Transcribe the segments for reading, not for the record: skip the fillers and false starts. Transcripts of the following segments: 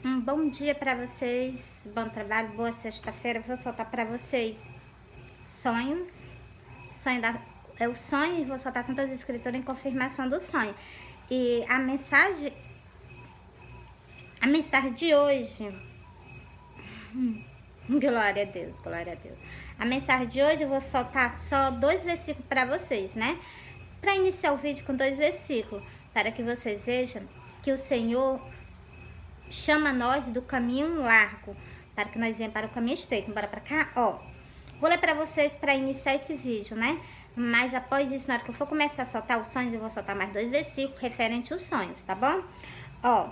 Um bom dia para vocês, bom trabalho, boa sexta-feira. Vou soltar para vocês sonhos. É o sonho e vou soltar Santas Escrituras em confirmação do sonho. E a mensagem de hoje, glória a Deus, glória a Deus. A mensagem de hoje eu vou soltar só 2 versículos para vocês, né? Para iniciar o vídeo com 2 versículos, para que vocês vejam que o Senhor chama nós do caminho largo, para que nós venhamos para o caminho estreito. Bora para cá? Ó, vou ler para vocês para iniciar esse vídeo, né? Mas após isso, na hora que eu for começar a soltar os sonhos, eu vou soltar mais 2 versículos referente aos sonhos, tá bom? Ó,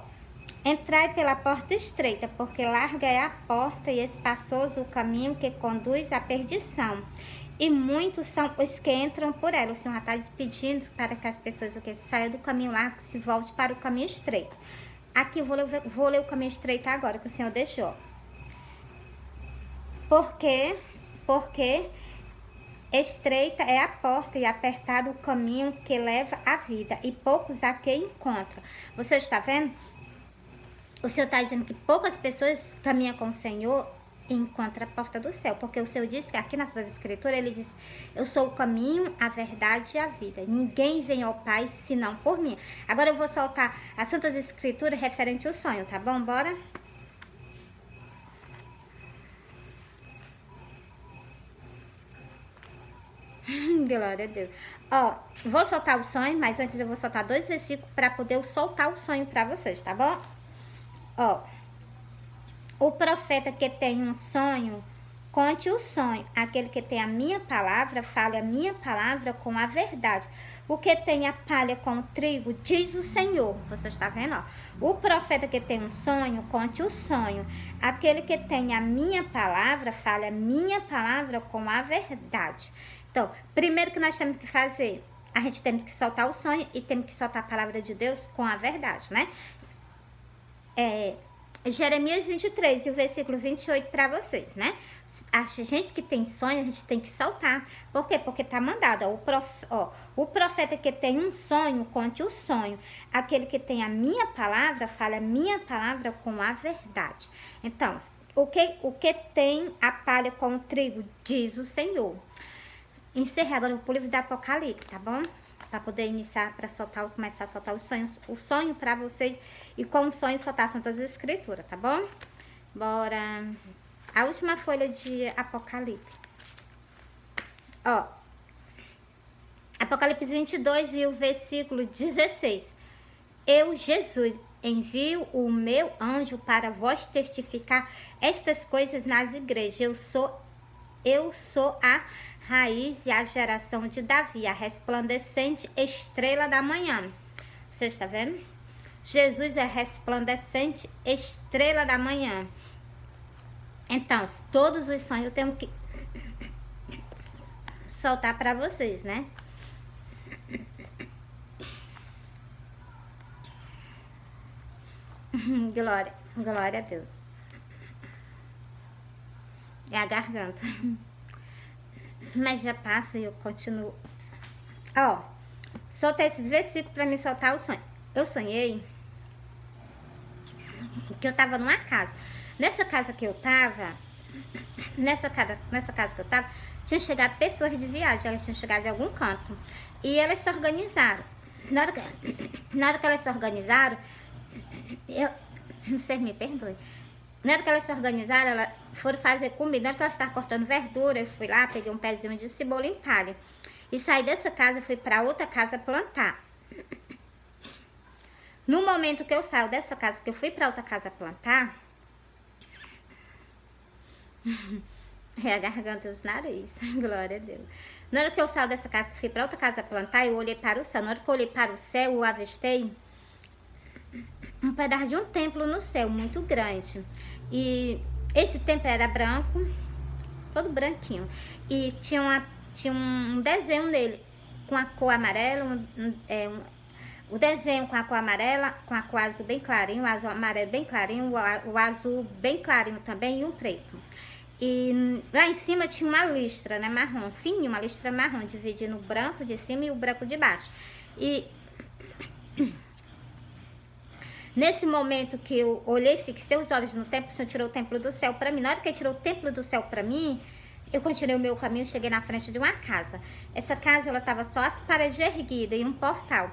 entrai pela porta estreita, porque larga é a porta e espaçoso o caminho que conduz à perdição. E muitos são os que entram por ela. O Senhor já está pedindo para que as pessoas saiam do caminho largo e se volte para o caminho estreito. Aqui vou ler o caminho estreito agora, que o Senhor deixou. Porque estreita é a porta e apertado o caminho que leva à vida, e poucos a que encontram. Você está vendo? O Senhor está dizendo que poucas pessoas caminham com o Senhor e encontram a porta do céu. Porque o Senhor disse que aqui nas suas escrituras, ele diz: eu sou o caminho, a verdade e a vida. Ninguém vem ao Pai senão por mim. Agora eu vou soltar as Santas Escrituras referente ao sonho, tá bom? Bora? Glória a Deus. Ó, vou soltar o sonho, mas antes eu vou soltar 2 versículos para poder soltar o sonho para vocês, tá bom? Ó, o profeta que tem um sonho, conte o sonho. Aquele que tem a minha palavra, fale a minha palavra com a verdade. O que tem a palha com o trigo, diz o Senhor. Você está vendo, ó? O profeta que tem um sonho, conte o sonho. Aquele que tem a minha palavra, fale a minha palavra com a verdade. Então, primeiro que nós temos que fazer, a gente tem que soltar o sonho e temos que soltar a palavra de Deus com a verdade, né? Jeremias 23 e o versículo 28 para vocês, né? A gente que tem sonho, a gente tem que soltar. Por quê? Porque tá mandado, ó, o profeta que tem um sonho, conte o sonho. Aquele que tem a minha palavra, fale a minha palavra com a verdade. Então, o que tem a palha com o trigo, diz o Senhor. Encerrei agora o livro do Apocalipse, tá bom? Para poder iniciar, para soltar, começar a soltar os sonhos, o sonho para vocês, e com o sonho soltar Santas Escrituras, tá bom? Bora. A última folha de Apocalipse. Ó. Apocalipse 22 e o versículo 16. Eu, Jesus, envio o meu anjo para vos testificar estas coisas nas igrejas. Eu sou a raiz e a geração de Davi, a resplandecente estrela da manhã. Você está vendo? Jesus é a resplandecente estrela da manhã. Então, todos os sonhos eu tenho que soltar para vocês, né? Glória a Deus. É a garganta. Mas já passa e eu continuo. Ó, soltei esses versículos para me soltar o sonho. Eu sonhei que eu tava numa casa. Nessa casa que eu tava, tinha chegado pessoas de viagem, elas tinham chegado de algum canto. E elas se organizaram. Na hora que elas se organizaram, vocês me perdoem. Na hora que elas se organizaram, elas foram fazer comida. Na hora que elas estavam cortando verdura, eu fui lá, peguei um pezinho de cebola em palha. E saí dessa casa, fui para outra casa plantar. No momento que eu saio dessa casa, que eu fui para outra casa plantar, é a garganta e os nariz, glória a Deus. Na hora que eu saio dessa casa, que fui para outra casa plantar, eu olhei para o céu. Na hora que eu olhei para o céu, eu avistei um pedaço de um templo no céu, muito grande. E esse templo era branco, todo branquinho. E tinha um desenho nele, com a cor amarela, o desenho com a cor amarela, com a cor azul bem clarinho, o azul amarelo bem clarinho, o azul bem clarinho também, e um preto. E lá em cima tinha uma listra, né, marrom, fininha, uma listra marrom, dividindo o branco de cima e o branco de baixo. E Nesse momento que eu olhei, fixei os olhos no templo, o Senhor tirou o templo do céu para mim. Na hora que ele tirou o templo do céu para mim, eu continuei o meu caminho, cheguei na frente de uma casa. Essa casa, ela tava só as paredes erguidas e um portal.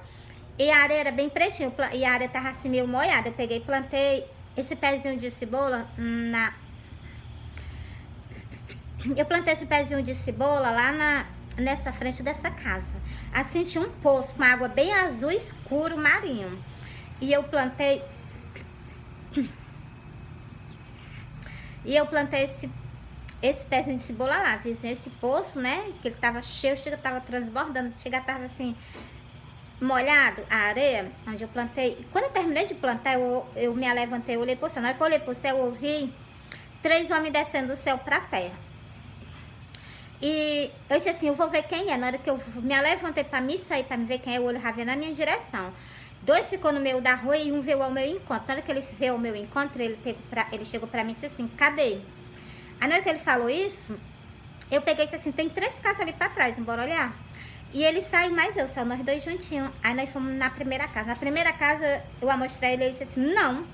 E a areia era bem pretinha, e a areia tava assim meio molhada. Eu peguei e plantei esse pezinho de cebola Eu plantei esse pezinho de cebola lá nessa frente dessa casa. Assim tinha um poço com água bem azul escuro, marinho. E eu plantei esse pezinho de cebola lá, vizinho, esse poço, né? Que ele tava cheio, tava transbordando, tava assim, molhado a areia, onde eu plantei. Quando eu terminei de plantar, eu me levantei, eu olhei pro céu. Na hora que eu olhei pro céu, eu ouvi 3 homens descendo do céu pra terra. E eu disse assim, eu vou ver quem é. Na hora que eu me levantei pra me sair, pra me ver quem é, o olho já veio na minha direção. 2 ficou no meio da rua e um veio ao meu encontro. Na hora que ele veio ao meu encontro, ele chegou pra mim e disse assim, cadê? Aí na hora que ele falou isso, eu peguei e disse assim, tem 3 casas ali pra trás, bora olhar? E ele saiu, mais eu, saiu nós 2 juntinhos. Aí nós fomos na primeira casa. Na primeira casa, eu mostrei ele e ele disse assim, não.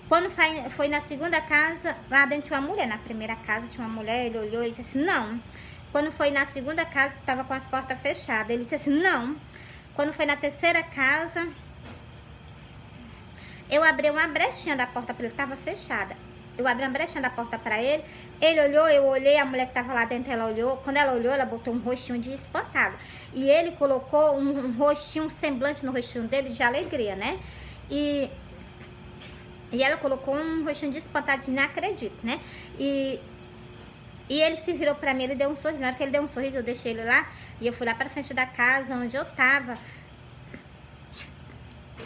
Quando foi na segunda casa, lá dentro tinha uma mulher. Na primeira casa tinha uma mulher, ele olhou e disse assim, não. Quando foi na segunda casa, estava com as portas fechadas. Ele disse assim, não. Quando foi na terceira casa, eu abri uma brechinha da porta para ele, estava fechada. Eu abri uma brechinha da porta para ele. Ele olhou, eu olhei, a mulher que estava lá dentro, ela olhou. Quando ela olhou, ela botou um rostinho de espantado. E ele colocou um rostinho, um semblante no rostinho dele de alegria, né? E ela colocou um rostinho de espantado, de não acredito, né? E ele se virou pra mim, ele deu um sorriso. Na hora que ele deu um sorriso, eu deixei ele lá. E eu fui lá pra frente da casa, onde eu tava.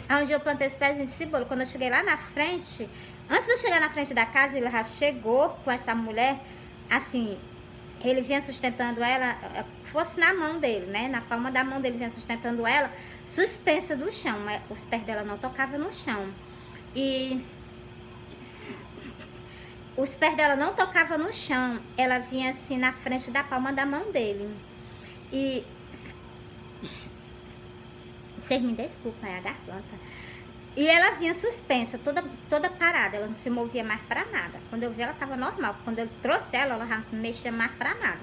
Onde eu plantei esse pezinho de cebola. Quando eu cheguei lá na frente, antes de eu chegar na frente da casa, ele já chegou com essa mulher, assim, ele vinha sustentando ela, fosse na mão dele, né? Na palma da mão dele, vinha sustentando ela, suspensa do chão. Mas os pés dela não tocavam no chão. E os pés dela não tocavam no chão. Ela vinha assim na frente da palma da mão dele. E vocês me desculpem, é a garganta. E ela vinha suspensa, toda parada. Ela não se movia mais pra nada. Quando eu vi, ela tava normal. Quando eu trouxe ela já não mexia mais pra nada.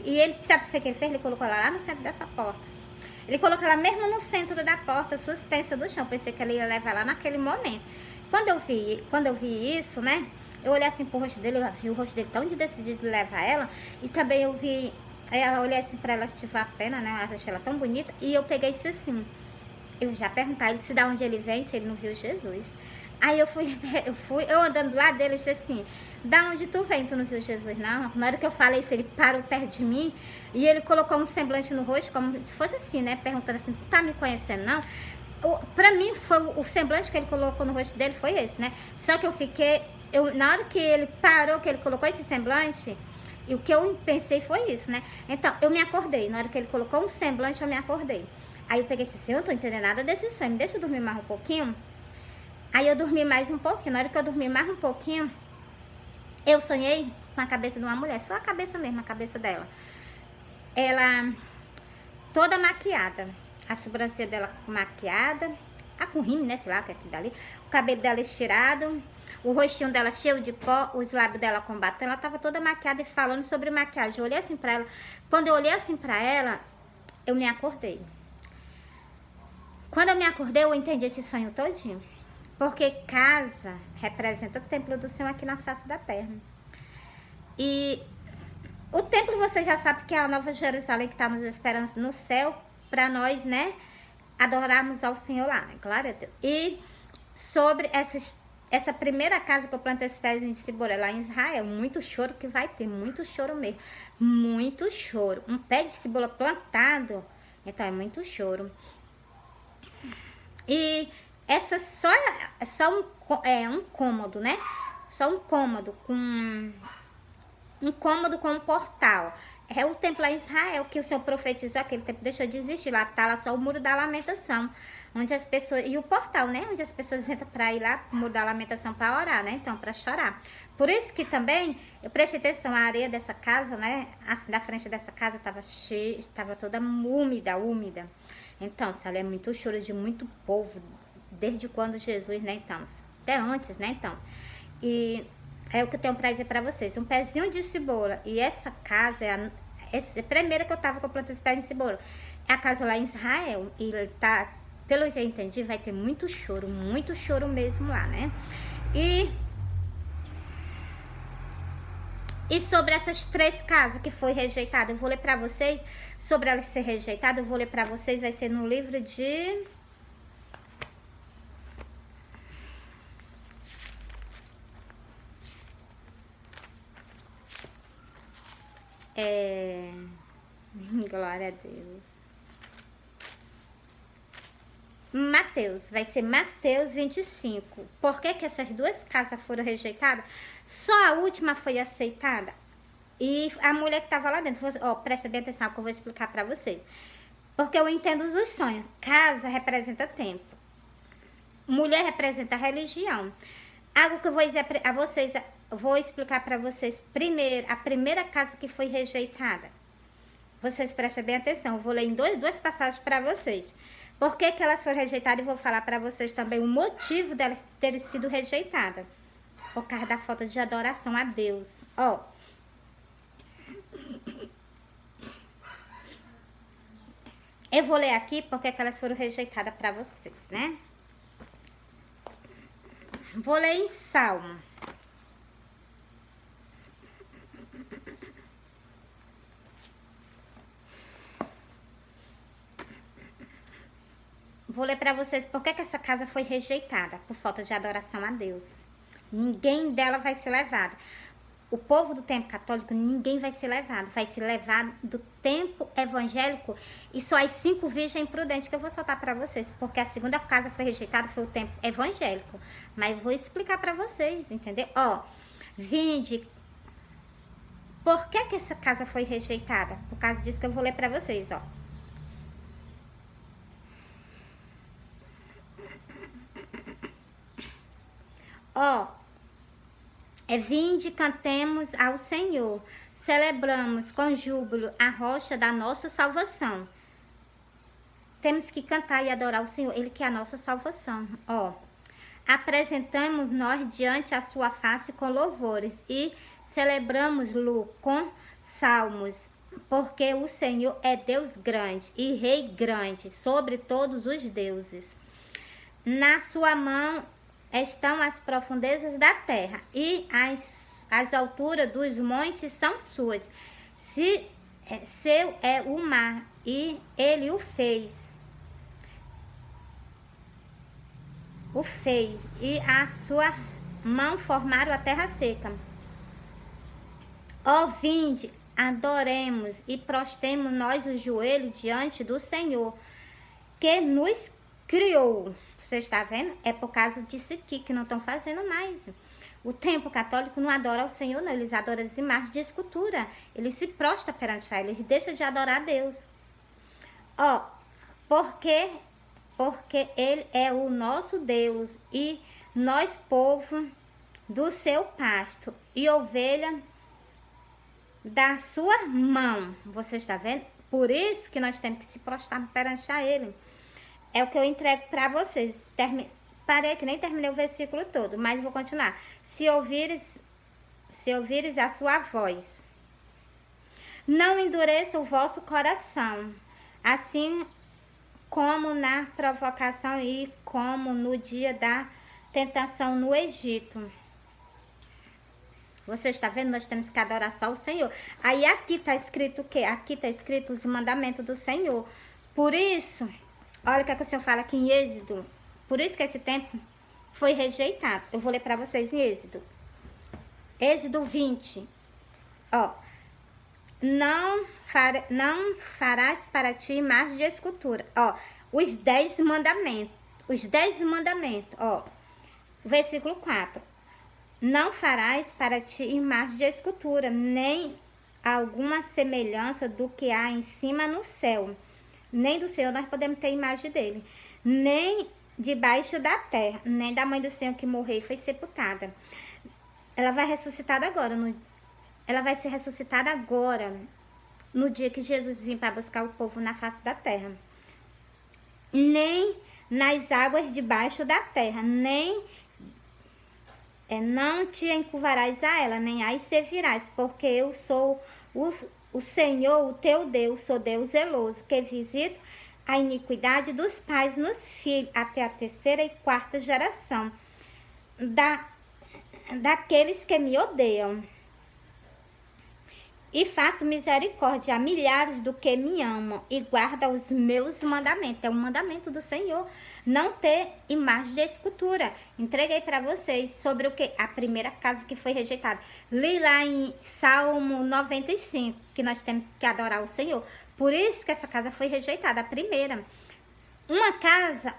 E ele, sabe o que ele fez? Ele colocou ela lá no centro dessa porta. Ele colocou ela mesmo no centro da porta, suspensa do chão. Pensei que ele ia levar ela naquele momento. Quando eu vi isso, né? Eu olhei assim pro rosto dele, eu vi o rosto dele tão decidido de levar ela. E também eu vi, eu olhei assim pra ela ativar a pena, né? Eu achei ela tão bonita. E eu peguei isso assim. Eu já perguntei ele se da onde ele vem, se ele não viu Jesus. Aí eu andando do lado dele, eu disse assim, da onde tu vem, tu não viu Jesus, não? Na hora que eu falei isso, ele parou perto de mim e ele colocou um semblante no rosto, como se fosse assim, né? Perguntando assim, tu tá me conhecendo, não? Pra mim, o semblante que ele colocou no rosto dele foi esse, né? Só que na hora que ele parou, que ele colocou esse semblante, e o que eu pensei foi isso, né? Então, eu me acordei. Na hora que ele colocou um semblante, eu me acordei. Aí eu peguei esse assim, eu não tô entendendo nada desse sonho, deixa eu dormir mais um pouquinho. Aí eu dormi mais um pouquinho. Na hora que eu dormi mais um pouquinho, eu sonhei com a cabeça de uma mulher, só a cabeça mesmo, a cabeça dela. Ela toda maquiada, a sobrancelha dela maquiada, com rímel, né, sei lá o que é aquilo dali, o cabelo dela estirado, o rostinho dela cheio de pó, os lábios dela com batom, ela tava toda maquiada e falando sobre maquiagem. Eu olhei assim pra ela, quando eu olhei assim pra ela, eu me acordei. Quando eu me acordei, eu entendi esse sonho todinho. Porque casa representa o templo do Senhor aqui na face da terra. E o templo você já sabe que é a Nova Jerusalém que está nos esperando no céu, para nós, né, adorarmos ao Senhor lá, né? Glória a Deus. E sobre essa primeira casa que eu plantei esse pezinho de cebola lá em Israel, muito choro que vai ter, muito choro mesmo. Muito choro. Um pé de cebola plantado, então é muito choro. E essa só um cômodo, né? Só um cômodo com um portal. É o templo lá em Israel que o Senhor profetizou, aquele templo deixou de existir. Lá tá lá só o muro da lamentação, onde as pessoas, e o portal, né? Onde as pessoas entram para ir lá pro muro da lamentação para orar, né? Então, para chorar. Por isso que também eu prestei atenção, a areia dessa casa, né? Assim, da frente dessa casa estava cheia, estava toda úmida. Então, se ela é muito choro de muito povo, desde quando Jesus, né, então, até antes, né, então. E é o que eu tenho pra dizer pra vocês, um pezinho de cebola, e essa casa essa primeira que eu tava comprando esse pezinho de cebola, é a casa lá em Israel, e tá, pelo que eu entendi, vai ter muito choro mesmo lá, né. E sobre essas 3 casas que foi rejeitada, eu vou ler pra vocês, sobre elas ser rejeitadas, eu vou ler pra vocês, vai ser no livro de... Glória a Deus. Mateus, vai ser Mateus 25. Por que que essas 2 casas foram rejeitadas? Só a última foi aceitada. E a mulher que estava lá dentro, ó, presta bem atenção que eu vou explicar para vocês. Porque eu entendo os sonhos. Casa representa tempo. Mulher representa religião. Algo que eu vou dizer a vocês, vou explicar para vocês primeiro, a primeira casa que foi rejeitada. Vocês prestem bem atenção, eu vou ler em duas passagens para vocês. Por que que elas foram rejeitadas e vou falar para vocês também o motivo delas terem sido rejeitadas. Por causa da falta de adoração a Deus. Ó. Eu vou ler aqui porque que elas foram rejeitadas para vocês, né? Vou ler em Salmo. Vou ler para vocês por que essa casa foi rejeitada. Por falta de adoração a Deus. Ninguém dela vai ser levado. O povo do tempo católico, ninguém vai ser levado. Vai ser levado do tempo evangélico. E só as 5 virgens prudentes que eu vou soltar para vocês. Porque a segunda casa foi rejeitada, foi o tempo evangélico. Mas eu vou explicar para vocês, entendeu? Ó, vinde. Por que essa casa foi rejeitada? Por causa disso que eu vou ler para vocês, ó. Ó, vinde, cantemos ao Senhor, celebramos com júbilo a rocha da nossa salvação. Temos que cantar e adorar o Senhor, Ele que é a nossa salvação. Ó, apresentamos nós diante a sua face com louvores e celebramos-lo com salmos, porque o Senhor é Deus grande e Rei grande sobre todos os deuses. Na sua mão estão as profundezas da terra e as alturas dos montes são suas. Seu é o mar e ele o fez. E a sua mão formaram a terra seca. Ó, vinde, adoremos e prostemos nós o joelho diante do Senhor, que nos criou. Você está vendo? É por causa disso aqui que não estão fazendo mais. O templo católico não adora o Senhor, não. Eles adoram as imagens de escultura. Eles se prostram perante Ele. Eles deixam de adorar a Deus. Ó, porque Ele é o nosso Deus e nós, povo do seu pasto e ovelha da sua mão. Você está vendo? Por isso que nós temos que se prostrar perante a Ele. É o que eu entrego para vocês. Parei que nem terminei o versículo todo, mas vou continuar. Se ouvires a sua voz, não endureça o vosso coração, assim como na provocação e como no dia da tentação no Egito. Você está vendo? Nós temos que adorar só o Senhor. Aí aqui está escrito o quê? Aqui está escrito os mandamentos do Senhor. Por isso... Olha o que o Senhor fala aqui em Êxodo. Por isso que esse tempo foi rejeitado. Eu vou ler para vocês em Êxodo. Êxodo 20. Ó. Não farás para ti imagem de escultura. Ó. Os 10 mandamentos. Os 10 mandamentos. Ó. Versículo 4. Não farás para ti imagem de escultura, nem alguma semelhança do que há em cima no céu. Nem do Senhor nós podemos ter imagem dele. Nem debaixo da terra. Nem da mãe do Senhor que morreu e foi sepultada. Ela vai ressuscitada agora. Ela vai ser ressuscitada agora. No dia que Jesus vir para buscar o povo na face da terra. Nem nas águas debaixo da terra, nem não te encurvarás a ela, nem as servirás, porque eu sou o Senhor, o teu Deus, sou Deus zeloso, que visito a iniquidade dos pais nos filhos, até a terceira e quarta geração daqueles que me odeiam. E faço misericórdia a milhares do que me amam e guarda os meus mandamentos. É um mandamento do Senhor, não ter imagem de escultura. Entreguei para vocês sobre o que? A primeira casa que foi rejeitada. Li lá em Salmo 95, que nós temos que adorar o Senhor. Por isso que essa casa foi rejeitada, a primeira. Uma casa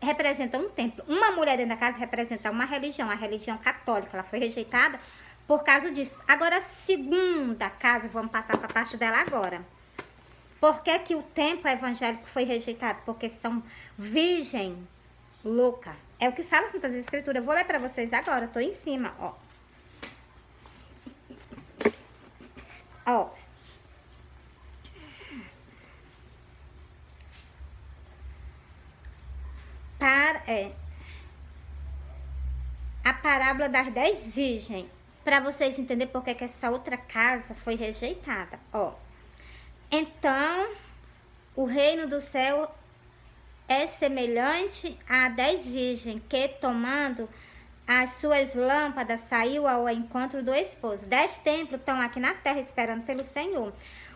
representa um templo. Uma mulher dentro da casa representa uma religião, a religião católica. Ela foi rejeitada por causa disso. Agora, a segunda casa, vamos passar para a parte dela agora. Por que que o templo evangélico foi rejeitado? Porque são virgem louca. É o que fala assim das escrituras. Eu vou ler para vocês agora, estou em cima, ó. Ó. A parábola das 10 virgens, para vocês entenderem por que essa outra casa foi rejeitada. Ó, então o reino do céu é semelhante a 10 virgens que, tomando as suas lâmpadas, saiu ao encontro do esposo. 10 templos estão aqui na terra esperando pelo Senhor.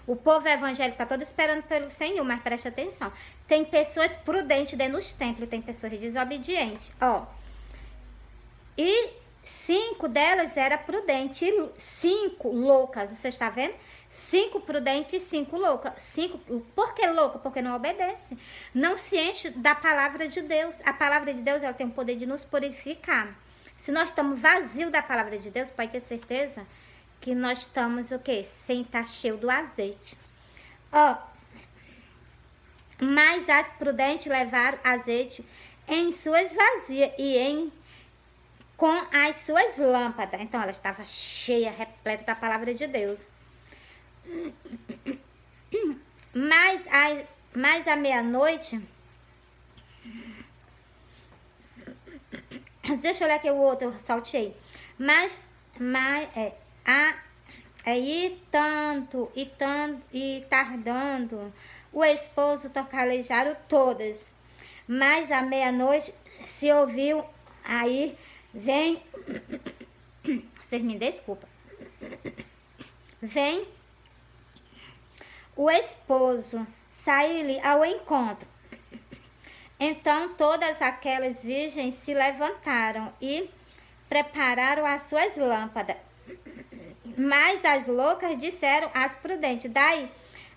O povo evangélico está todo esperando pelo Senhor, mas preste atenção. Tem pessoas prudentes dentro dos templos, tem pessoas desobedientes. Ó, e 5 delas eram prudentes, 5 loucas, você está vendo? 5 prudentes e 5 loucas. 5, por que louca? Porque não obedece. Não se enche da palavra de Deus. A palavra de Deus, ela tem o poder de nos purificar. Se nós estamos vazios da palavra de Deus, pode ter certeza que nós estamos o quê? Sem estar cheio do azeite. Ó, mas as prudentes levaram azeite em suas vasilhas e com as suas lâmpadas. Então, ela estava cheia, repleta da palavra de Deus. Mas à meia-noite... Deixa eu olhar aqui o outro, eu saltei. Aí, tanto e tardando, o esposo tocalejaram todas. Mas à meia-noite se ouviu, aí vem, vocês me desculpam, vem o esposo sair-lhe ao encontro. Então todas aquelas virgens se levantaram e prepararam as suas lâmpadas. Mas as loucas disseram às prudentes: dai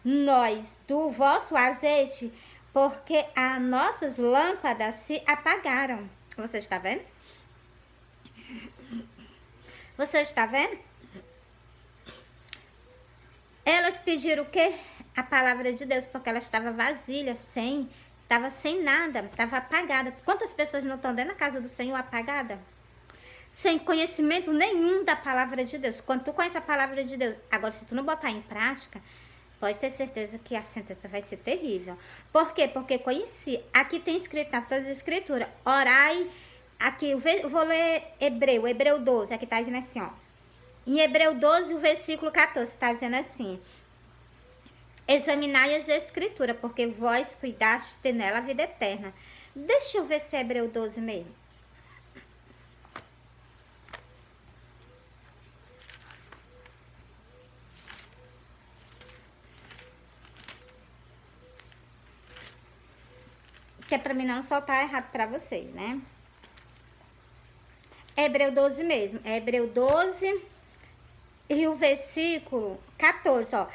nós do vosso azeite, porque as nossas lâmpadas se apagaram. Você está vendo? Você está vendo? Elas pediram o quê? A palavra de Deus, porque ela estava vazia, estava sem nada, estava apagada. Quantas pessoas não estão dentro da casa do Senhor apagada? Sem conhecimento nenhum da palavra de Deus. Quando tu conhece a palavra de Deus, agora se tu não botar em prática, pode ter certeza que a sentença vai ser terrível. Por quê? Porque conheci. Aqui tem escrito nas suas escrituras, orai. Aqui, eu vou ler Hebreu 12, aqui está dizendo assim, ó. Em Hebreu 12, o versículo 14, está dizendo assim: examinai as escrituras, porque vós cuidaste nela a vida eterna. Deixa eu ver se é Hebreu 12 mesmo. Que é para mim não soltar errado para vocês, né? É Hebreu 12 mesmo. É Hebreu 12 e o versículo 14, ó.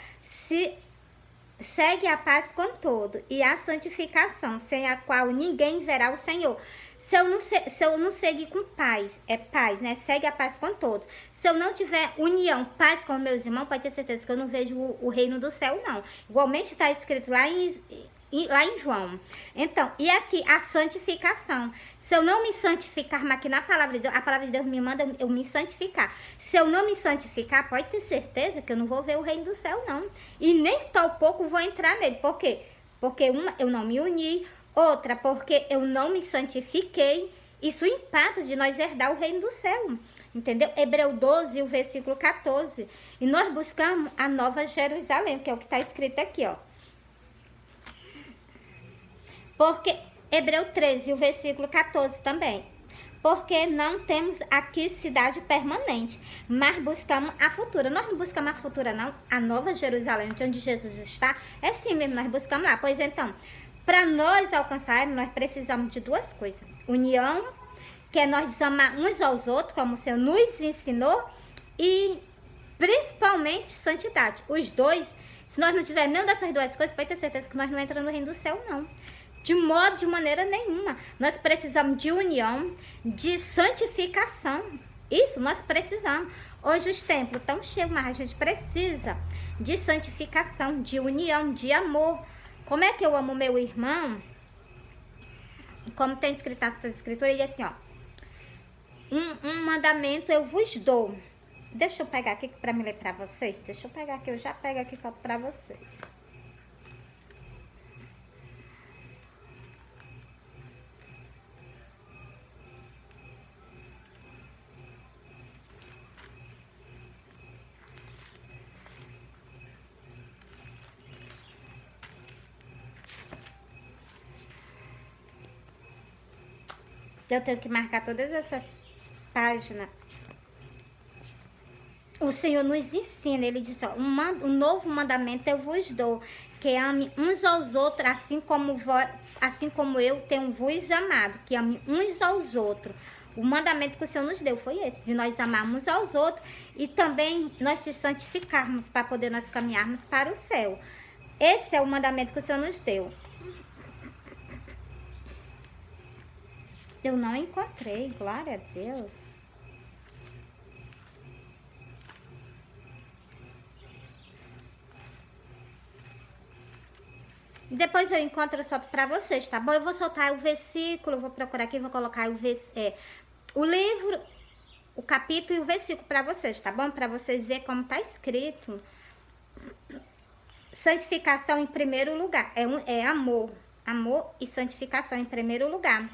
Segue a paz com todo e a santificação, sem a qual ninguém verá o Senhor. Se eu não seguir com paz, é paz, né? Segue a paz com todos. Se eu não tiver união, paz com meus irmãos, pode ter certeza que eu não vejo o reino do céu, não. Igualmente está escrito lá em João. Então, e aqui a santificação. Se eu não me santificar, mas aqui na palavra de Deus, a palavra de Deus me manda eu me santificar. Se eu não me santificar, pode ter certeza que eu não vou ver o reino do céu, não. E nem tão pouco vou entrar nele. Por quê? Porque eu não me uni. Outra, porque eu não me santifiquei. Isso impede de nós herdar o reino do céu. Entendeu? Hebreu 12, o versículo 14. E nós buscamos a nova Jerusalém, que é o que está escrito aqui, ó. Porque Hebreu 13, o versículo 14 também. Porque não temos aqui cidade permanente, mas buscamos a futura. Nós não buscamos a futura, não. A nova Jerusalém, onde Jesus está, é sim mesmo, nós buscamos lá. Pois então, para nós alcançarmos, nós precisamos de duas coisas. União, que é nós amar uns aos outros, como o Senhor nos ensinou, e principalmente santidade. Os dois, se nós não tivermos nenhuma dessas duas coisas, pode ter certeza que nós não entramos no reino do céu, não. De maneira nenhuma. Nós precisamos de união, de santificação. Isso nós precisamos. Hoje os templos estão cheios, mas a gente precisa de santificação, de união, de amor. Como é que eu amo meu irmão? Como tem escrito na Escritura, ele diz assim, ó. Um mandamento eu vos dou. Deixa eu pegar aqui para me ler para vocês. Deixa eu pegar aqui, eu já pego aqui só para vocês. Eu tenho que marcar todas essas páginas. O Senhor nos ensina, ele diz, ó, um novo mandamento eu vos dou, que ame uns aos outros, assim como eu tenho vos amado, que ame uns aos outros. O mandamento que o Senhor nos deu foi esse, de nós amarmos aos outros e também nós se santificarmos para poder nós caminharmos para o céu. Esse é o mandamento que o Senhor nos deu. Eu não encontrei, glória a Deus. Depois eu encontro e solto pra vocês, tá bom? Eu vou soltar o versículo, vou procurar aqui, vou colocar o livro, o capítulo e o versículo pra vocês, tá bom? Pra vocês verem como tá escrito. Santificação em primeiro lugar, é amor. Amor e santificação em primeiro lugar.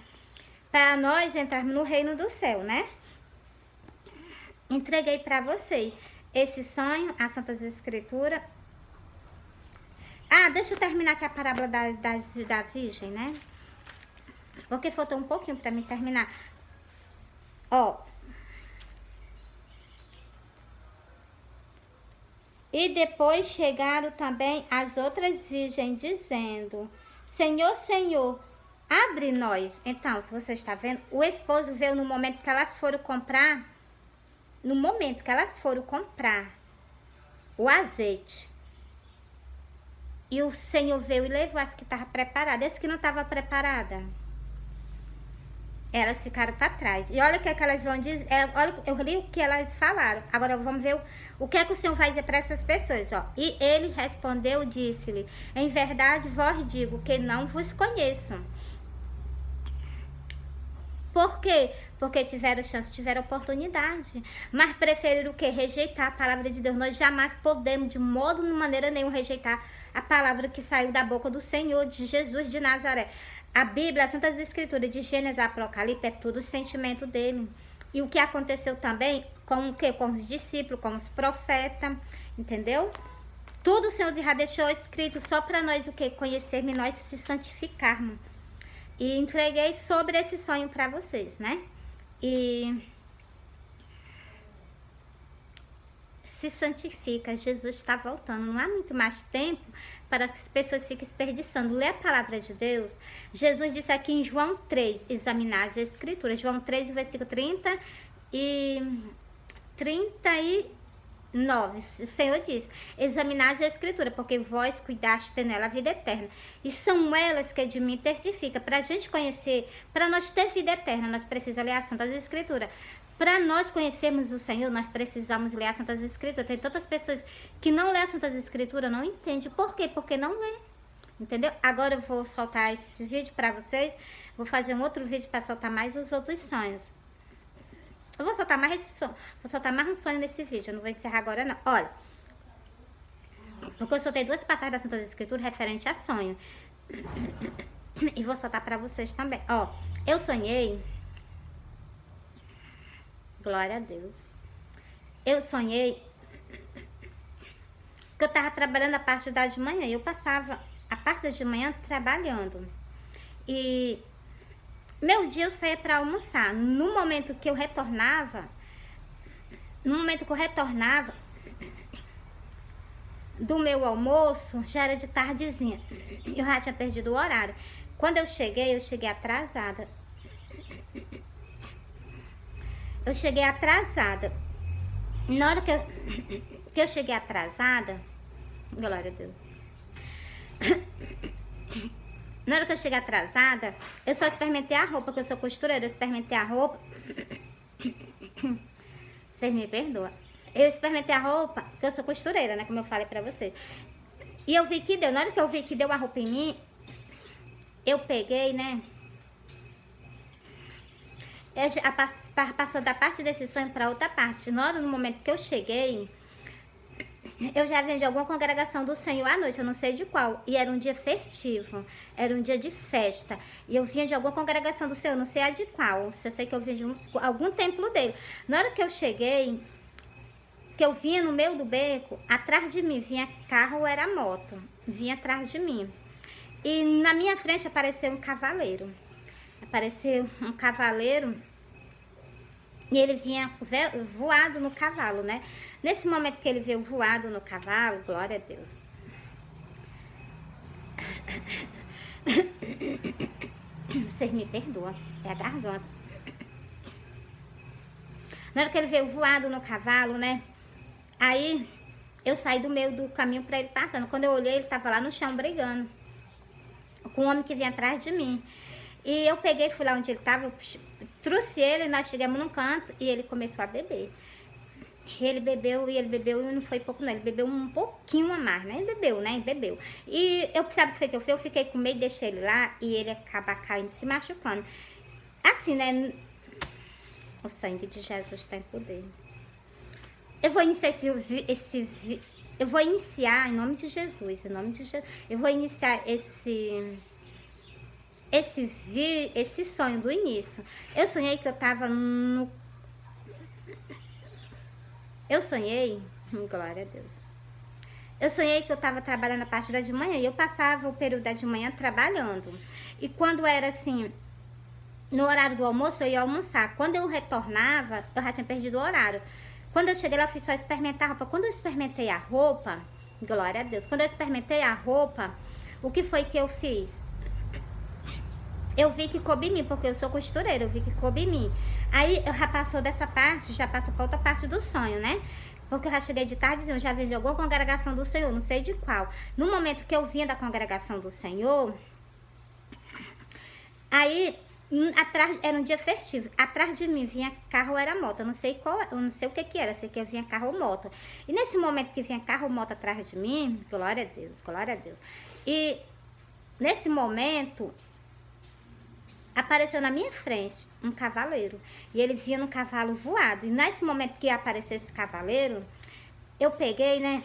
Para nós entrarmos no reino do céu, né? Entreguei para vocês esse sonho, as Santas Escrituras. Ah, deixa eu terminar aqui a parábola da Virgem, né? Porque faltou um pouquinho para me terminar. Ó. E depois chegaram também as outras virgens dizendo: Senhor, Senhor, abre nós. Então, se você está vendo, o esposo veio no momento que elas foram comprar. No momento que elas foram comprar o azeite. E o Senhor veio e levou as que estavam preparadas. As que não estavam preparadas, elas ficaram para trás. E olha o que é que elas vão dizer. Olha, eu li o que elas falaram. Agora vamos ver o que é que o Senhor vai dizer para essas pessoas. Ó. E ele respondeu, disse-lhe: em verdade vos digo que não vos conheço. Por quê? Porque tiveram chance, tiveram oportunidade. Mas preferiram o quê? Rejeitar a palavra de Deus. Nós jamais podemos, de modo, de maneira nenhuma, rejeitar a palavra que saiu da boca do Senhor, de Jesus de Nazaré. A Bíblia, as Santas Escrituras, de Gênesis a Apocalipse, é tudo o sentimento dele. E o que aconteceu também com o quê? Com os discípulos, com os profetas, entendeu? Tudo o Senhor já deixou escrito só para nós o quê? Conhecermos e nós se santificarmos. E entreguei sobre esse sonho para vocês, né? E se santifica, Jesus está voltando. Não há muito mais tempo para que as pessoas fiquem desperdiçando. Lê a palavra de Deus. Jesus disse aqui em João 3, examinar as escrituras. João 3, versículo 30 e 39. O Senhor diz: examinar as escrituras, porque vós cuidaste ter nela a vida eterna. E são elas que de mim testifica. Para a gente conhecer, para nós ter vida eterna, nós precisamos ler as Santas Escrituras. Para nós conhecermos o Senhor, nós precisamos ler as Santas Escrituras. Tem tantas pessoas que não lê as Santas Escrituras, não entendem. Por quê? Porque não lê. Entendeu? Agora eu vou soltar esse vídeo para vocês. Vou fazer um outro vídeo para soltar mais os outros sonhos. Eu vou soltar mais esse sonho. Vou soltar mais um sonho nesse vídeo. Eu não vou encerrar agora, não. Olha. Porque eu soltei duas passagens das Santas Escrituras referente a sonho. E vou soltar pra vocês também. Ó, eu sonhei. Glória a Deus. Eu sonhei que eu tava trabalhando a parte da de manhã. Eu passava a parte da de manhã trabalhando. E meu dia eu saía pra almoçar. No momento que eu retornava, do meu almoço, já era de tardezinha. Eu já tinha perdido o horário. Quando eu cheguei atrasada. Na hora que eu cheguei atrasada, glória a Deus. Na hora que eu cheguei atrasada, eu só experimentei a roupa, porque eu sou costureira, eu experimentei a roupa. Vocês me perdoam. Eu experimentei a roupa, porque eu sou costureira, né? Como eu falei pra vocês. E eu vi que deu. Na hora que eu vi que deu a roupa em mim, eu peguei, né? Passou da parte desse sonho pra outra parte. No momento que eu cheguei, eu já vim de alguma congregação do Senhor à noite, eu não sei de qual. E era um dia festivo, era um dia de festa. E eu vinha de alguma congregação do Senhor, não sei a de qual. Eu sei que eu vinha de algum templo dele. Na hora que eu cheguei, que eu vinha no meio do beco, atrás de mim vinha carro ou era moto. Vinha atrás de mim. E na minha frente apareceu um cavaleiro. E ele vinha voado no cavalo, né? Nesse momento que ele veio voado no cavalo, glória a Deus. Vocês me perdoam, é a garganta. Na hora que ele veio voado no cavalo, né? Aí eu saí do meio do caminho pra ele passando. Quando eu olhei, ele tava lá no chão brigando com um homem que vinha atrás de mim. E eu peguei, fui lá onde ele tava, trouxe ele, nós chegamos num canto e ele começou a beber. Ele bebeu e não foi pouco não, ele bebeu um pouquinho a mais, né? Ele bebeu. E eu, sabe o que foi que eu fiz? Eu fiquei com medo, deixei ele lá e ele acaba caindo, se machucando. Assim, né? O sangue de Jesus tem poder. Eu vou iniciar eu vou iniciar em nome de Jesus, eu vou iniciar esse sonho do início. Eu sonhei que eu tava no... glória a Deus. Eu sonhei que eu tava trabalhando a parte da de manhã e eu passava o período da de manhã trabalhando. E quando era assim, no horário do almoço, eu ia almoçar. Quando eu retornava, eu já tinha perdido o horário. Quando eu cheguei lá, eu fui só experimentar a roupa. Quando eu experimentei a roupa, glória a Deus, quando eu experimentei a roupa, o que foi que eu fiz? Eu vi que coube em mim, porque eu sou costureira, eu vi que coube em mim. Aí, eu já passou dessa parte, já passa pra outra parte do sonho, né? Porque eu já cheguei de tarde, eu já vim de alguma congregação do Senhor, não sei de qual. No momento que eu vinha da congregação do Senhor, aí... atrás, era um dia festivo, atrás de mim vinha carro ou era moto, eu não sei o que era, sei que vinha carro ou moto. E nesse momento que vinha carro ou moto atrás de mim, glória a Deus. E nesse momento apareceu na minha frente um cavaleiro, e ele vinha no cavalo voado. E nesse momento que apareceu esse cavaleiro, eu peguei, né,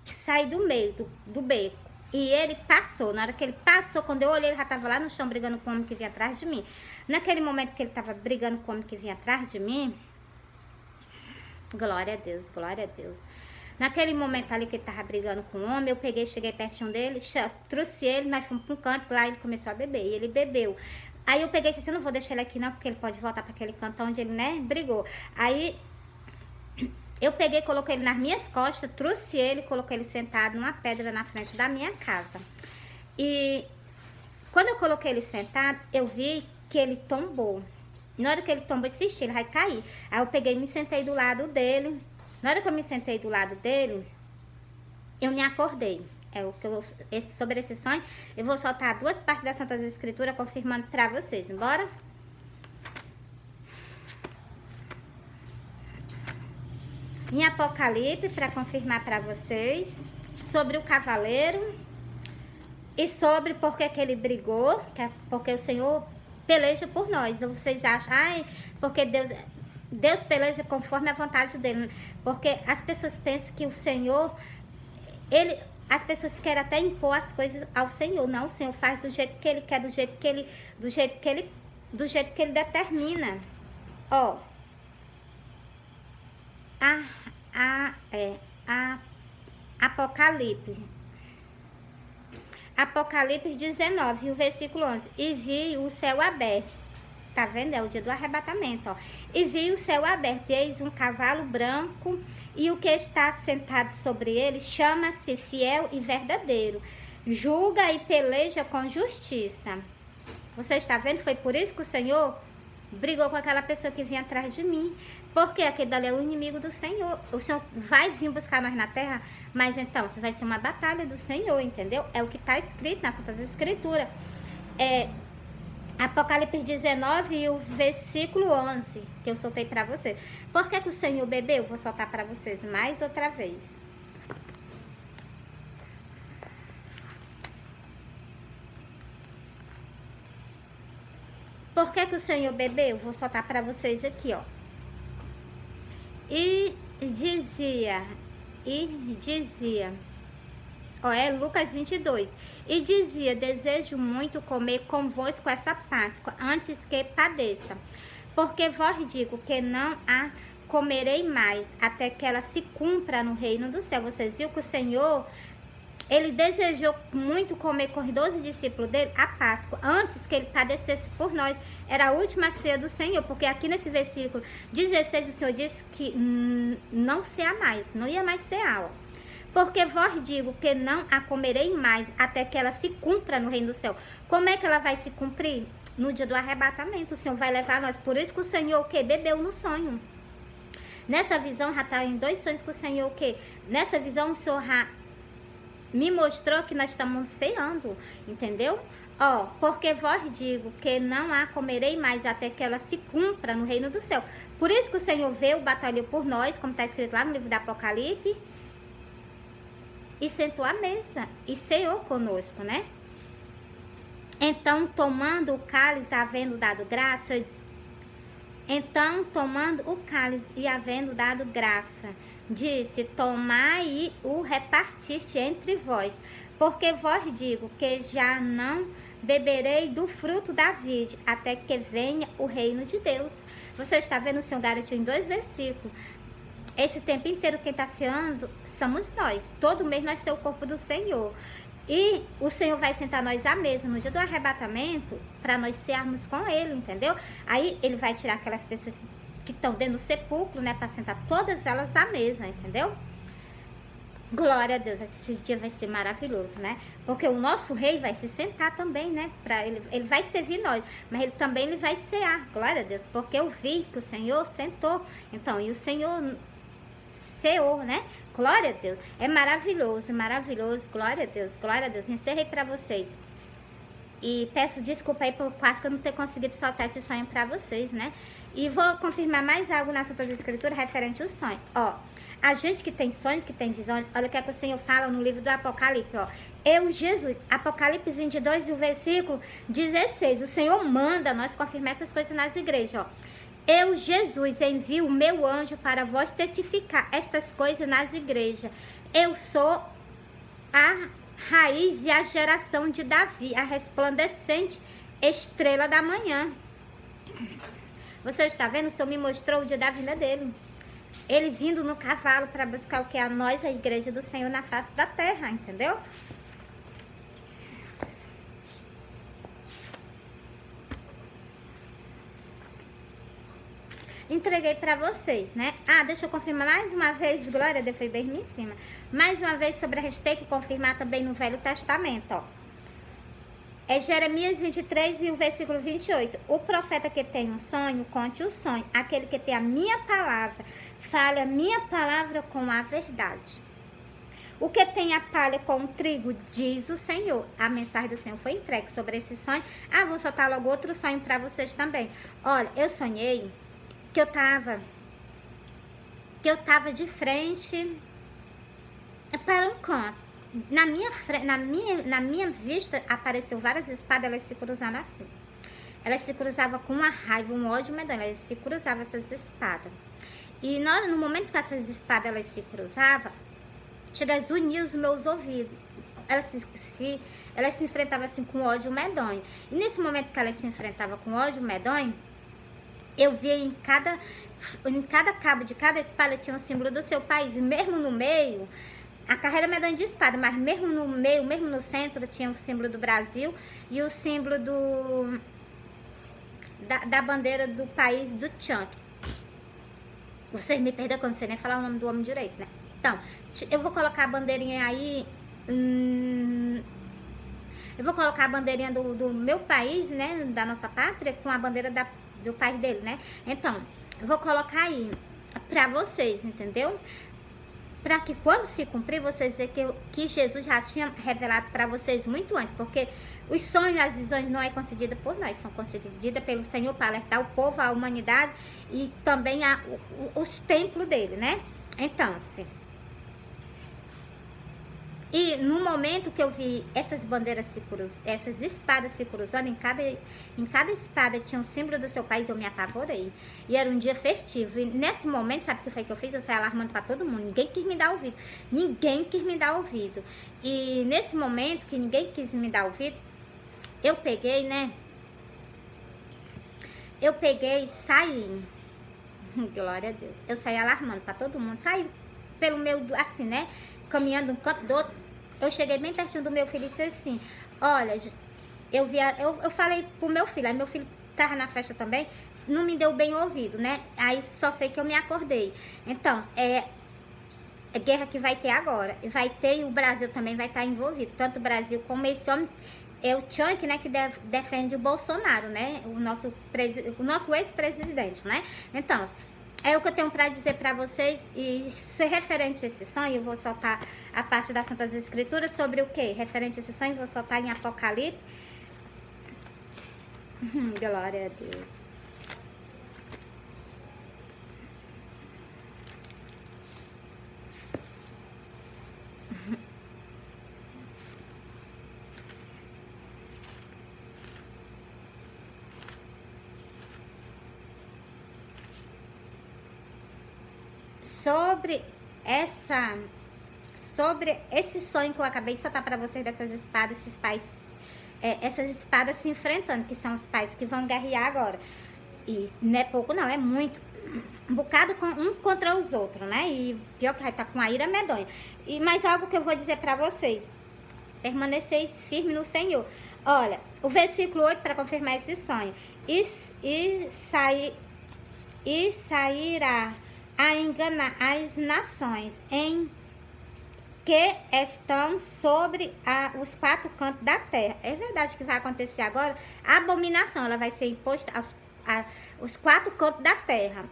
saí do meio do beco. E ele passou, na hora que ele passou, quando eu olhei, ele já estava lá no chão brigando com o homem que vinha atrás de mim. Naquele momento que ele estava brigando com o homem que vinha atrás de mim, glória a Deus, glória a Deus. Naquele momento ali que ele estava brigando com o homem, eu peguei, cheguei pertinho dele, trouxe ele, nós fomos para um canto, lá ele começou a beber, e ele bebeu. Aí eu peguei e disse, eu não vou deixar ele aqui não, porque ele pode voltar para aquele canto onde ele, né, brigou. Aí... eu peguei, coloquei ele nas minhas costas, trouxe ele, coloquei ele sentado numa pedra na frente da minha casa. E quando eu coloquei ele sentado, eu vi que ele tombou. Na hora que ele tombou, ele vai cair. Aí eu peguei e me sentei do lado dele. Na hora que eu me sentei do lado dele, eu me acordei. Sobre esse sonho, eu vou soltar 2 partes das Santas Escrituras confirmando pra vocês. Bora? Em Apocalipse, para confirmar para vocês, sobre o cavaleiro e sobre por que ele brigou, porque o Senhor peleja por nós. Ou vocês acham, porque Deus peleja conforme a vontade dele. Porque as pessoas pensam que o Senhor, as pessoas querem até impor as coisas ao Senhor. Não, o Senhor faz do jeito que Ele quer, do jeito que Ele determina. Ó, Apocalipse 19, o versículo 11. E vi o céu aberto. Tá vendo? É o dia do arrebatamento, ó. E vi o céu aberto, e eis um cavalo branco, e o que está sentado sobre ele chama-se Fiel e Verdadeiro. Julga e peleja com justiça. Você está vendo? Foi por isso que o Senhor brigou com aquela pessoa que vinha atrás de mim. Porque aquele dali é o inimigo do Senhor. O Senhor vai vir buscar nós na terra, mas então, vai ser uma batalha do Senhor, entendeu? É o que está escrito nas Santas Escrituras. Apocalipse 19 e o versículo 11, que eu soltei para vocês. Por que o Senhor bebeu? Vou soltar para vocês mais outra vez. Por que o Senhor bebeu? Vou soltar para vocês aqui, ó. E dizia, ó, é Lucas 22. E dizia, desejo muito comer convosco essa Páscoa, antes que padeça. Porque vos digo que não a comerei mais, até que ela se cumpra no reino do céu. Vocês viram que o Senhor, Ele desejou muito comer com os 12 discípulos dele a Páscoa, antes que Ele padecesse por nós. Era a última ceia do Senhor, porque aqui nesse versículo 16 o Senhor disse que não ceia mais, não ia mais cear, ó. Porque vos digo que não a comerei mais, até que ela se cumpra no reino do céu. Como é que ela vai se cumprir? No dia do arrebatamento, o Senhor vai levar nós. Por isso que o Senhor, o quê? Bebeu no sonho. Nessa visão, já está em 2 sonhos que o Senhor, o quê? Nessa visão, o Senhor já me mostrou que nós estamos ceando, entendeu? Ó, porque vos digo que não a comerei mais, até que ela se cumpra no reino do céu. Por isso que o Senhor veio, batalhou por nós, como está escrito lá no livro do Apocalipse, e sentou à mesa e ceou conosco, né? Então, tomando o cálice, havendo dado graça, disse, tomai e o repartiste entre vós, porque vos digo que já não beberei do fruto da vide, até que venha o reino de Deus. Você está vendo o Senhor garantiu em 2 versículos. Esse tempo inteiro quem está ceando somos nós. Todo mês nós somos o corpo do Senhor. E o Senhor vai sentar nós à mesa no dia do arrebatamento para nós cearmos com Ele, entendeu? Aí Ele vai tirar aquelas pessoas que estão dentro do sepulcro, né? Para sentar todas elas à mesa, entendeu? Glória a Deus, esse dia vai ser maravilhoso, né? Porque o nosso rei vai se sentar também, né? Ele vai servir nós, mas ele também vai cear, glória a Deus. Porque eu vi que o Senhor sentou, então, e o Senhor ceou, né? Glória a Deus. É maravilhoso, maravilhoso. Glória a Deus, glória a Deus. Encerrei para vocês. E peço desculpa aí por quase que eu não ter conseguido soltar esse sonho para vocês, né? E vou confirmar mais algo na Santas Escrituras referente ao sonho. Ó, a gente que tem sonhos, que tem visões, olha o que é que o Senhor fala no livro do Apocalipse, ó. Eu, Jesus, Apocalipse 22, o versículo 16. O Senhor manda nós confirmar essas coisas nas igrejas, ó. Eu, Jesus, envio o meu anjo para vos testificar estas coisas nas igrejas. Eu sou a raiz e a geração de Davi, a resplandecente estrela da manhã. Você está vendo? O Senhor me mostrou o dia da vinda dele. Ele vindo no cavalo para buscar o que? A nós, a igreja do Senhor na face da terra, entendeu? Entreguei para vocês, né? Ah, deixa eu confirmar mais uma vez, glória a Deus, foi bem em cima. Mais uma vez sobre a gente tem que confirmar também no Velho Testamento, ó. É Jeremias 23 e o versículo 28. O profeta que tem um sonho, conte o sonho. Aquele que tem a minha palavra, fale a minha palavra com a verdade. O que tem a palha com o trigo, diz o Senhor. A mensagem do Senhor foi entregue sobre esse sonho. Ah, vou soltar logo outro sonho para vocês também. Olha, eu sonhei que eu tava de frente para um canto. Na minha vista apareceu várias espadas, elas se cruzavam assim. Elas se cruzavam com uma raiva, um ódio medonho, elas se cruzavam essas espadas. E no momento que essas espadas elas se cruzavam, chega a unir os meus ouvidos. ela se enfrentava assim com ódio medonho. E nesse momento que ela se enfrentava com ódio medonho, eu via em cada cabo de cada espada tinha um símbolo do seu país. E mesmo no meio, a carreira medonha de espada, mas mesmo no meio, mesmo no centro, tinha o símbolo do Brasil e o símbolo da bandeira do país do Chunk. Vocês me perdoam quando você nem falar o nome do homem direito, né? Então, eu vou colocar a bandeirinha aí. Eu vou colocar a bandeirinha do meu país, né? Da nossa pátria, com a bandeira do país dele, né? Então, eu vou colocar aí pra vocês, entendeu? Para que quando se cumprir, vocês vejam que Jesus já tinha revelado para vocês muito antes, porque os sonhos e as visões não é concedida por nós, são concedidas pelo Senhor para alertar o povo, a humanidade e também os templos dele, né? Então, sim. E no momento que eu vi essas bandeiras essas espadas se cruzando, em cada espada tinha um símbolo do seu país, eu me apavorei. E era um dia festivo. E nesse momento, sabe o que foi que eu fiz? Eu saí alarmando para todo mundo. Ninguém quis me dar ouvido. Ninguém quis me dar ouvido. E nesse momento que ninguém quis me dar ouvido, eu peguei, né? Eu peguei e saí. Glória a Deus. Eu saí alarmando para todo mundo. Saí pelo meu, assim, né? Caminhando um canto do outro. Eu cheguei bem pertinho do meu filho e disse assim, olha, eu falei pro meu filho, aí meu filho tava na festa também, não me deu bem ouvido, né? Aí só sei que eu me acordei. Então, é guerra que vai ter agora. Vai ter e o Brasil também vai estar envolvido. Tanto o Brasil como esse homem, é o Chunk, né, que defende o Bolsonaro, né? O nosso ex-presidente, né? Então, é o que eu tenho para dizer para vocês, e se referente a esse sonho, eu vou soltar a parte das Santas Escrituras sobre o que? Referente a esse sonho, eu vou soltar em Apocalipse. Glória a Deus. Sobre esse sonho que eu acabei de soltar para vocês dessas espadas, esses pais, essas espadas se enfrentando, que são os pais que vão guerrear agora. E não é pouco não, é muito. Um bocado um contra os outros, né? E pior que vai estar com a ira medonha. E mais algo que eu vou dizer para vocês. Permaneceis firmes no Senhor. Olha, o versículo 8 para confirmar esse sonho. E sairá a enganar as nações em que estão sobre os quatro cantos da terra. É verdade que vai acontecer agora. A abominação, ela vai ser imposta aos quatro cantos da terra.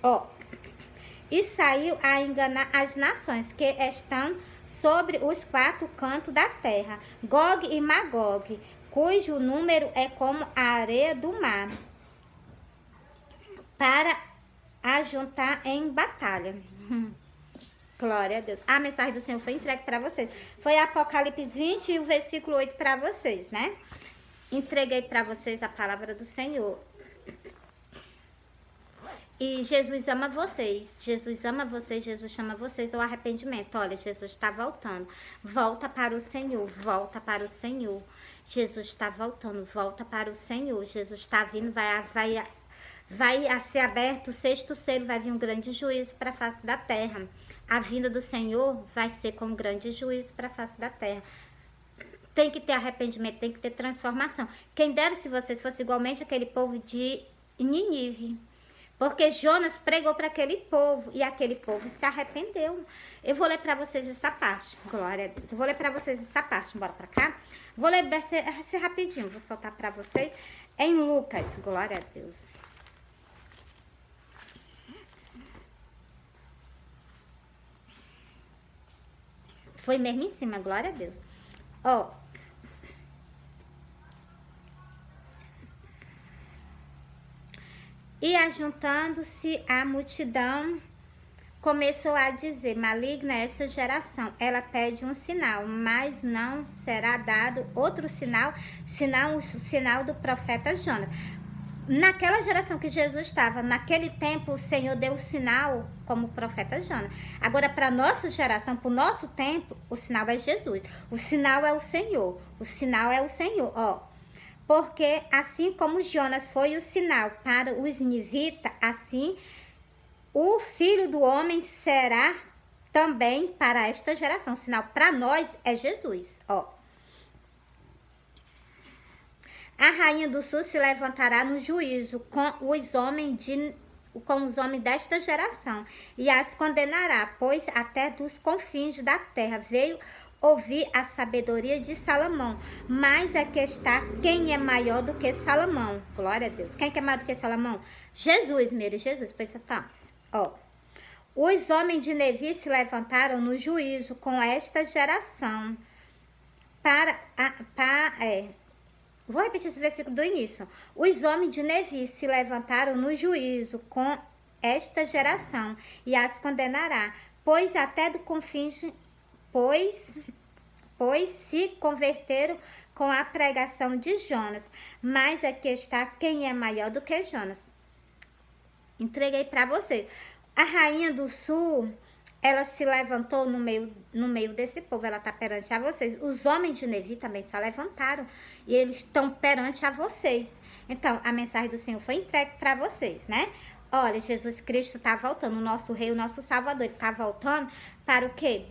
Ó, e saiu a enganar as nações que estão sobre os quatro cantos da terra, Gog e Magog, cujo número é como a areia do mar, para ajuntar em batalha. Glória a Deus. A mensagem do Senhor foi entregue para vocês. Foi Apocalipse 20 e o versículo 8 para vocês, né? Entreguei para vocês a palavra do Senhor. E Jesus ama vocês. Jesus ama vocês. Jesus chama vocês ao arrependimento. Olha, Jesus está voltando. Volta para o Senhor. Volta para o Senhor. Jesus está voltando. Volta para o Senhor. Jesus está vindo. Vai ser aberto o sexto selo. Vai vir um grande juízo para a face da terra. A vinda do Senhor vai ser como um grande juízo para a face da terra. Tem que ter arrependimento, tem que ter transformação. Quem dera se vocês fossem igualmente aquele povo de Nínive. Porque Jonas pregou para aquele povo e aquele povo se arrependeu. Eu vou ler para vocês essa parte. Glória a Deus. Eu vou ler para vocês essa parte. Bora para cá. Vou ler ser rapidinho. Vou soltar para vocês. Em Lucas. Glória a Deus. Foi mesmo em cima, glória a Deus. Ó. E ajuntando-se a multidão, começou a dizer, maligna é essa geração. Ela pede um sinal, mas não será dado outro sinal, senão o sinal do profeta Jonas. naquela geração que Jesus estava, naquele tempo o Senhor deu o sinal como o profeta Jonas. Agora, para a nossa geração, para o nosso tempo, o sinal é Jesus. O sinal é o Senhor. O sinal é o Senhor, ó. Porque assim como Jonas foi o sinal para os ninivitas, assim o Filho do Homem será também para esta geração. O sinal para nós é Jesus, ó. A rainha do sul se levantará no juízo com os homens desta geração e as condenará, pois até dos confins da terra veio ouvir a sabedoria de Salomão. Mas aqui está quem é maior do que Salomão. Glória a Deus. Quem é maior do que Salomão? Jesus, Mary, Jesus. Pois então, ó. Os homens de Nevi se levantaram no juízo com esta geração Vou repetir esse versículo do início. Os homens de Nevi se levantaram no juízo com esta geração e as condenará, pois até do confins, pois se converteram com a pregação de Jonas. Mas aqui está quem é maior do que Jonas. Entreguei para você. A rainha do sul, ela se levantou no meio desse povo, ela está perante a vocês. Os homens de Nevi também se levantaram e eles estão perante a vocês. Então, a mensagem do Senhor foi entregue para vocês, né? Olha, Jesus Cristo está voltando, o nosso rei, o nosso salvador, ele está voltando para o quê?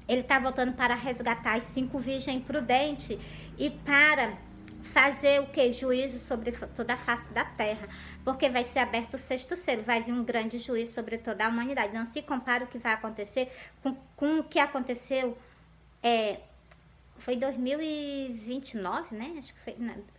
Ele está voltando para resgatar as 5 virgens prudentes e para fazer o que? Juízo sobre toda a face da terra. Porque vai ser aberto o 6º selo. Vai vir um grande juízo sobre toda a humanidade. Não se compara o que vai acontecer com o que aconteceu. Foi 2029, né? Acho que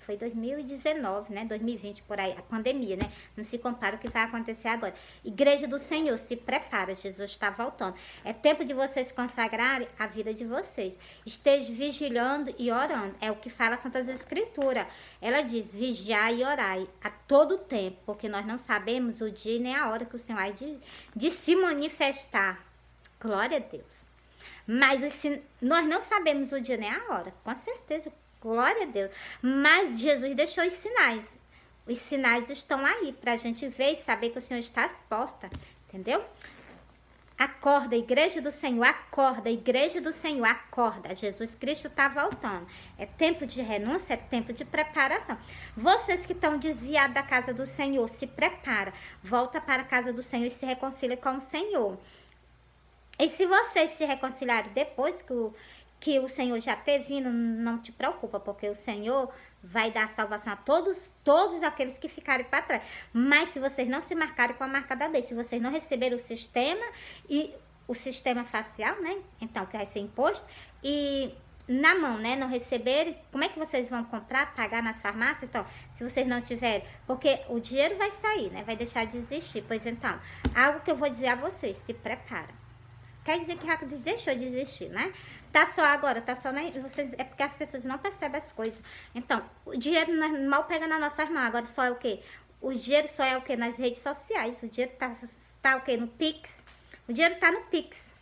foi 2019, né? 2020, por aí. A pandemia, né? Não se compara o que vai acontecer agora. Igreja do Senhor, se prepara. Jesus está voltando. É tempo de vocês consagrarem a vida de vocês. Esteja vigilando e orando. É o que fala a Santas Escrituras. Ela diz, vigiai e orai a todo tempo. Porque nós não sabemos o dia nem a hora que o Senhor há de se manifestar. Glória a Deus. Mas nós não sabemos o dia nem a hora, com certeza, glória a Deus. Mas Jesus deixou os sinais. Os sinais estão aí para a gente ver e saber que o Senhor está às portas, entendeu? Acorda, igreja do Senhor, acorda, igreja do Senhor, acorda. Jesus Cristo está voltando. É tempo de renúncia, é tempo de preparação. Vocês que estão desviados da casa do Senhor, se prepara. Volta para a casa do Senhor e se reconcilia com o Senhor. E se vocês se reconciliarem depois que o Senhor já ter vindo, não te preocupa, porque o Senhor vai dar salvação a todos aqueles que ficarem para trás. Mas se vocês não se marcarem com a marca da besta, se vocês não receberem o sistema e o sistema facial, né? Então, que vai ser imposto, e na mão, né? Não receberem, como é que vocês vão comprar, pagar nas farmácias? Então, se vocês não tiverem, porque o dinheiro vai sair, né? Vai deixar de existir. Pois então, algo que eu vou dizer a vocês, se prepara. Quer dizer que Raquel deixou de existir, né? Tá só agora, tá só é porque as pessoas não percebem as coisas. Então, o dinheiro mal pega na nossa mão. Agora só é o quê? O dinheiro só é o quê? Nas redes sociais. O dinheiro tá o quê? No Pix. O dinheiro tá no Pix.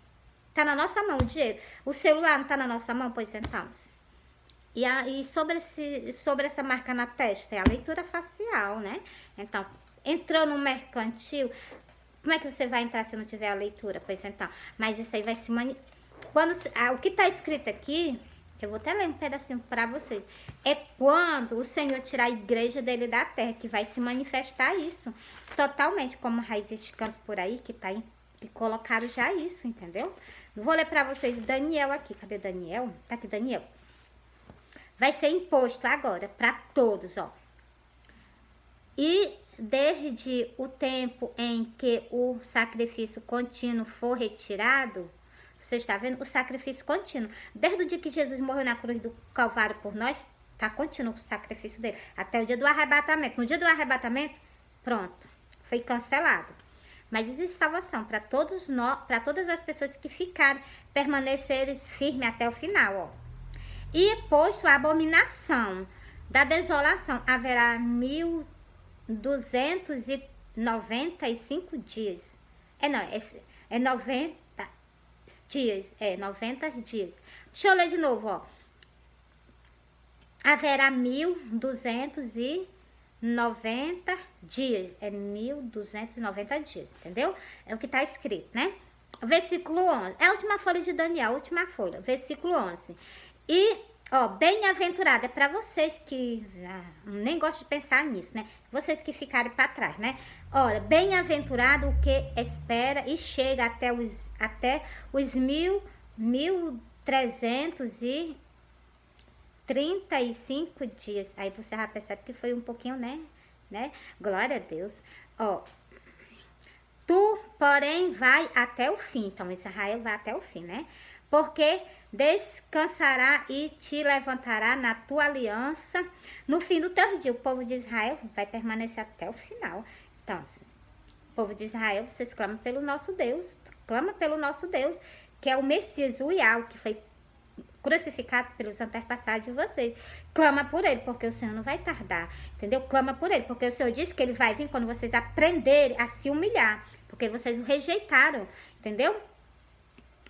Tá na nossa mão o dinheiro. O celular não tá na nossa mão? Pois então. E sobre essa marca na testa, é a leitura facial, né? Então, entrou no mercantil. Como é que você vai entrar se não tiver a leitura? Pois então, mas isso aí vai se o que está escrito aqui, eu vou até ler um pedacinho para vocês, é quando o Senhor tirar a igreja dele da terra, que vai se manifestar isso totalmente, como raízes de campo por aí, que colocaram já isso, entendeu? Vou ler para vocês Daniel aqui. Cadê Daniel? Tá aqui Daniel. Vai ser imposto agora para todos, ó. E desde o tempo em que o sacrifício contínuo for retirado, você está vendo? O sacrifício contínuo. Desde o dia que Jesus morreu na cruz do Calvário por nós, está contínuo o sacrifício dele. Até o dia do arrebatamento. No dia do arrebatamento, pronto, foi cancelado. Mas existe salvação para todas as pessoas que ficarem, permanecerem firmes até o final, ó. E posto a abominação da desolação, haverá 1295 dias. É 90 dias. 90 dias. Deixa eu ler de novo, ó. Haverá 1295 dias. É 1290 dias, entendeu? É o que está escrito, né? Versículo 11. É a última folha de Daniel, a última folha. Versículo 11. E, ó, bem-aventurado é para vocês que nem gostam de pensar nisso, né? Vocês que ficarem para trás, né? Olha, bem-aventurado o que espera e chega até os 1335 dias. Aí você já percebe que foi um pouquinho, né? Glória a Deus. Ó, tu, porém, vai até o fim. Então, Israel vai até o fim, né? Porque descansará e te levantará na tua aliança no fim do teu dia. O povo de Israel vai permanecer até o final. Então, assim, o povo de Israel, vocês clamam pelo nosso Deus. Clama pelo nosso Deus, que é o Messias, o Iau, que foi crucificado pelos antepassados de vocês. Clama por ele, porque o Senhor não vai tardar, entendeu? Clama por ele, porque o Senhor disse que ele vai vir quando vocês aprenderem a se humilhar, porque vocês o rejeitaram, entendeu?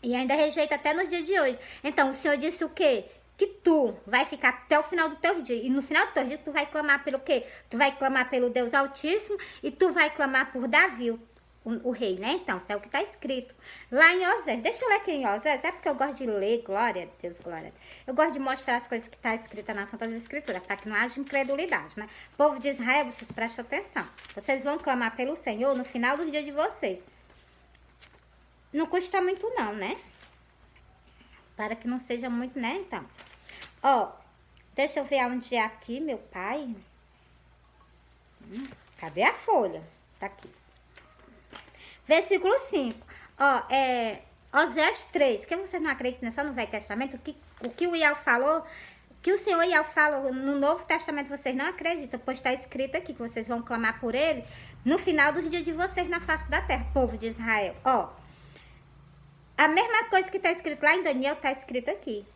E ainda rejeita até nos dias de hoje. Então, o Senhor disse o quê? Que tu vai ficar até o final do teu dia. E no final do teu dia, tu vai clamar pelo quê? Tu vai clamar pelo Deus Altíssimo e tu vai clamar por Davi, o rei, né? Então, isso é o que está escrito lá em Osés. Deixa eu ler aqui em Osés, é porque eu gosto de ler, glória a Deus, glória a Deus. Eu gosto de mostrar as coisas que está escrita nas Santas Escrituras, para que não haja incredulidade, né? Povo de Israel, vocês prestem atenção. Vocês vão clamar pelo Senhor no final do dia de vocês. Não custa muito não, né? Para que não seja muito, né? Então, ó, deixa eu ver onde é aqui, meu pai. Cadê a folha? Tá aqui. Versículo 5. Ó, Osés 3. Que vocês não acreditam, né? Só no Velho Testamento. O que o Iau falou, que o Senhor Iau falou no Novo Testamento, vocês não acreditam, pois está escrito aqui que vocês vão clamar por ele no final do dia de vocês na face da terra, povo de Israel. Ó, a mesma coisa que está escrito lá em Daniel está escrito aqui.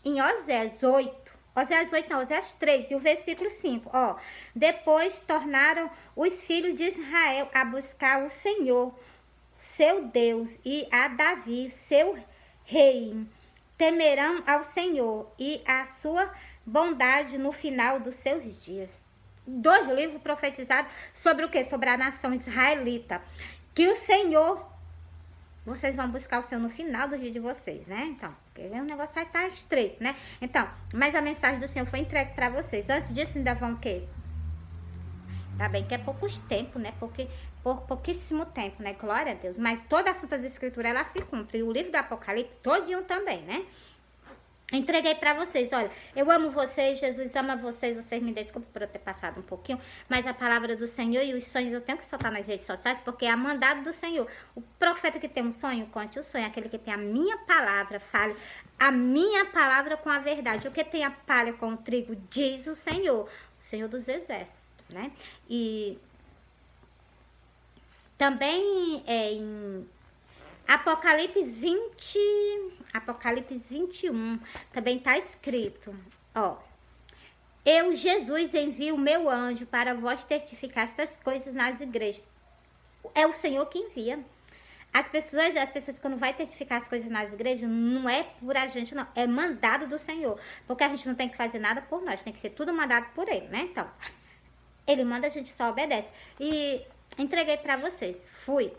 Em Osés 8. Osés 8 não, Osés 3 e o versículo 5. Ó, depois tornaram os filhos de Israel a buscar o Senhor, seu Deus, e a Davi, seu rei. Temerão ao Senhor e a sua bondade no final dos seus dias. 2 livros profetizados sobre o quê? Sobre a nação israelita. Que o Senhor, vocês vão buscar o Senhor no final do dia de vocês, né? Então, porque o negócio vai estar estreito, né? Então, mas a mensagem do Senhor foi entregue para vocês. Antes disso, ainda vão o quê? Tá bem que é poucos tempo, né? Porque por pouquíssimo tempo, né? Glória a Deus. Mas toda a Santas Escrituras, ela se cumpre. E o livro do Apocalipse, todinho também, né? Entreguei pra vocês, olha, eu amo vocês, Jesus ama vocês me desculpem por eu ter passado um pouquinho, mas a palavra do Senhor e os sonhos eu tenho que soltar nas redes sociais, porque é a mandado do Senhor. O profeta que tem um sonho, conte o sonho, aquele que tem a minha palavra, fale a minha palavra com a verdade. O que tem a palha com o trigo, diz o Senhor dos exércitos, né? E também em Apocalipse 21, também está escrito, ó. Eu, Jesus, envio o meu anjo para vós testificar estas coisas nas igrejas. É o Senhor que envia. As pessoas quando vai testificar as coisas nas igrejas, não é por a gente, não. É mandado do Senhor. Porque a gente não tem que fazer nada por nós, tem que ser tudo mandado por Ele, né? Então, Ele manda, a gente só obedece. E entreguei para vocês. Fui.